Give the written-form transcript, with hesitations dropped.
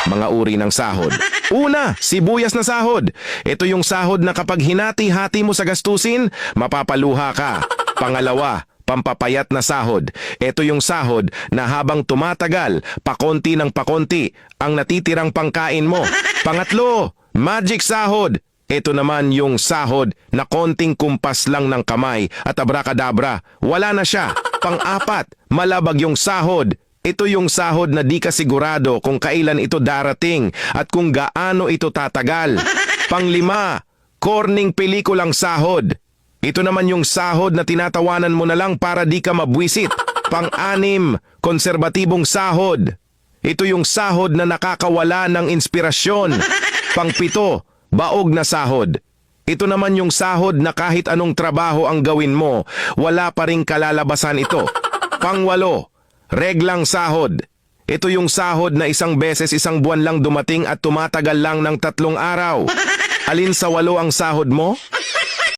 Mga uri ng sahod. Una, sibuyas na sahod. Ito yung sahod na kapag hinati-hati mo sa gastusin, mapapaluha ka. Pangalawa, pampapayat na sahod. Ito yung sahod na habang tumatagal, pakonti ng pakonti, ang natitirang pangkain mo. Pangatlo, magic sahod. Ito naman yung sahod na konting kumpas lang ng kamay at abracadabra, wala na siya. Pang-apat, malabag yung sahod. Ito yung sahod na di ka sigurado kung kailan ito darating at kung gaano ito tatagal. Pang-lima, corning pelikulang sahod. Ito naman yung sahod na tinatawanan mo na lang para di ka mabwisit. Pang-anim, konserbatibong sahod. Ito yung sahod na nakakawala ng inspirasyon. Pang-pito, baog na sahod. Ito naman yung sahod na kahit anong trabaho ang gawin mo, wala pa ring kalalabasan ito. Pang-walo, reglang sahod. Ito yung sahod na isang beses isang buwan lang dumating at tumatagal lang ng 3 araw. Alin sa 8 ang sahod mo?